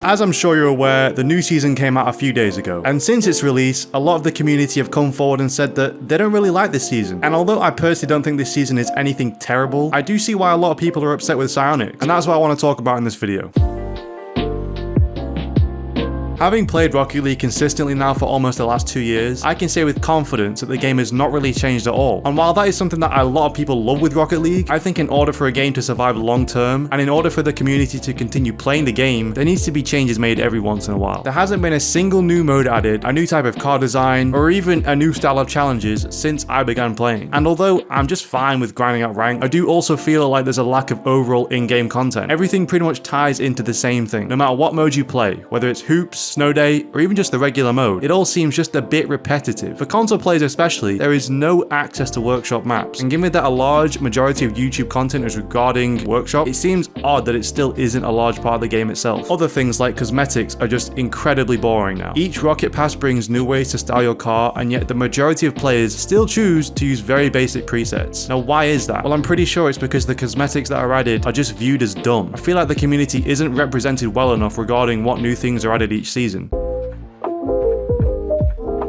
as I'm sure you're aware, the new season came out a few days ago, and since its release, a lot of the community have come forward and said that they don't really like this season. And although I personally don't think this season is anything terrible, I do see why a lot of people are upset with Psyonix, and that's what I want to talk about in this video. Having played Rocket League consistently now for almost the last 2 years, I can say with confidence that the game has not really changed at all. And while that is something that a lot of people love with Rocket League, I think in order for a game to survive long term, and in order for the community to continue playing the game, there needs to be changes made every once in a while. There hasn't been a single new mode added, a new type of car design, or even a new style of challenges since I began playing. And although I'm just fine with grinding out rank, I do also feel like there's a lack of overall in-game content. Everything pretty much ties into the same thing, no matter what mode you play, whether it's hoops, snow day, or even just the regular mode. It all seems just a bit repetitive. For console players especially, there is no access to workshop maps, and given that a large majority of YouTube content is regarding workshop, it seems odd that it still isn't a large part of the game itself. Other things like cosmetics are just incredibly boring now. Each rocket pass brings new ways to style your car, and yet the majority of players still choose to use very basic presets. Now why is that? Well, I'm pretty sure it's because the cosmetics that are added are just viewed as dumb. I feel like the community isn't represented well enough regarding what new things are added each season.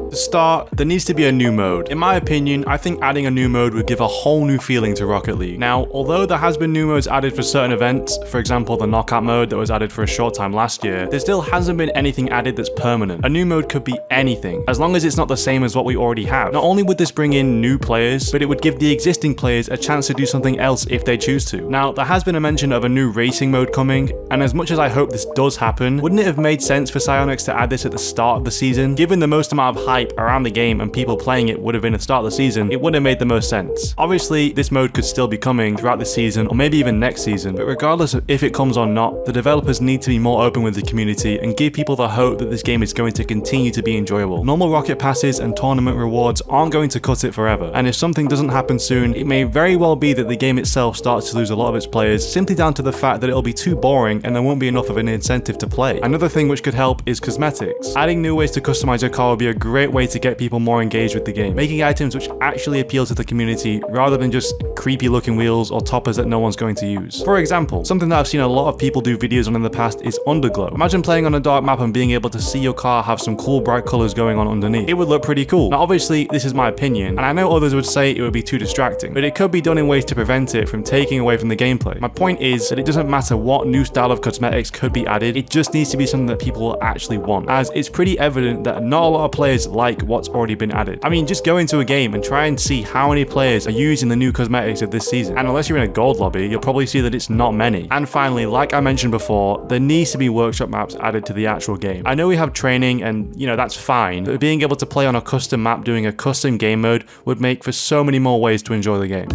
To start, there needs to be a new mode. In my opinion, I think adding a new mode would give a whole new feeling to Rocket League. Now, although there has been new modes added for certain events, for example the knockout mode that was added for a short time last year, there still hasn't been anything added that's permanent. A new mode could be anything, as long as it's not the same as what we already have. Not only would this bring in new players, but it would give the existing players a chance to do something else if they choose to. Now, there has been a mention of a new racing mode coming, and as much as I hope this does happen, wouldn't it have made sense for Psyonix to add this at the start of the season? Given the most amount of hype around the game and people playing it would have been at the start of the season, it would have made the most sense. Obviously, this mode could still be coming throughout the season or maybe even next season, but regardless of if it comes or not, the developers need to be more open with the community and give people the hope that this game is going to continue to be enjoyable. Normal rocket passes and tournament rewards aren't going to cut it forever, and if something doesn't happen soon, it may very well be that the game itself starts to lose a lot of its players simply down to the fact that it'll be too boring and there won't be enough of an incentive to play. Another thing which could help is cosmetics. Adding new ways to customize your car would be a great way to get people more engaged with the game, making items which actually appeal to the community rather than just creepy looking wheels or toppers that no one's going to use. For example, something that I've seen a lot of people do videos on in the past is underglow. Imagine playing on a dark map and being able to see your car have some cool bright colors going on underneath. It would look pretty cool. Now obviously this is my opinion, and I know others would say it would be too distracting, but it could be done in ways to prevent it from taking away from the gameplay. My point is that it doesn't matter what new style of cosmetics could be added, it just needs to be something that people will actually want, as it's pretty evident that not a lot of players like what's already been added. I mean, just go into a game and try and see how many players are using the new cosmetics of this season, and unless you're in a gold lobby, you'll probably see that it's not many. And finally, like I mentioned before, there needs to be workshop maps added to the actual game. I know we have training and, you know, that's fine, but being able to play on a custom map doing a custom game mode would make for so many more ways to enjoy the game.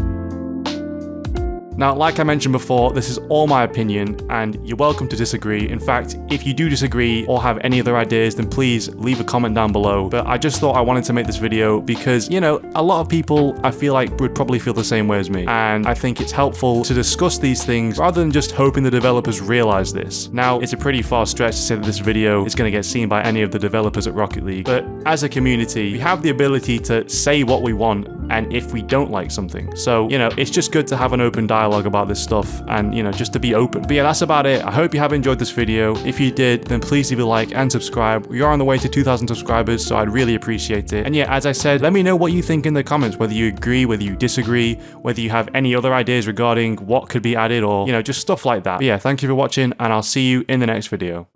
Now, like I mentioned before, this is all my opinion, and you're welcome to disagree. In fact, if you do disagree or have any other ideas, then please leave a comment down below. But I just thought I wanted to make this video because, you know, a lot of people I feel like would probably feel the same way as me. And I think it's helpful to discuss these things rather than just hoping the developers realize this. Now, it's a pretty far stretch to say that this video is going to get seen by any of the developers at Rocket League. But as a community, we have the ability to say what we want and if we don't like something. So, you know, it's just good to have an open dialogue about this stuff and, you know, just to be open. But yeah, that's about it. I hope you have enjoyed this video. If you did, then please leave a like and subscribe. We are on the way to 2,000 subscribers, so I'd really appreciate it. And yeah, as I said, let me know what you think in the comments, whether you agree, whether you disagree, whether you have any other ideas regarding what could be added or, you know, just stuff like that. But yeah, thank you for watching, and I'll see you in the next video.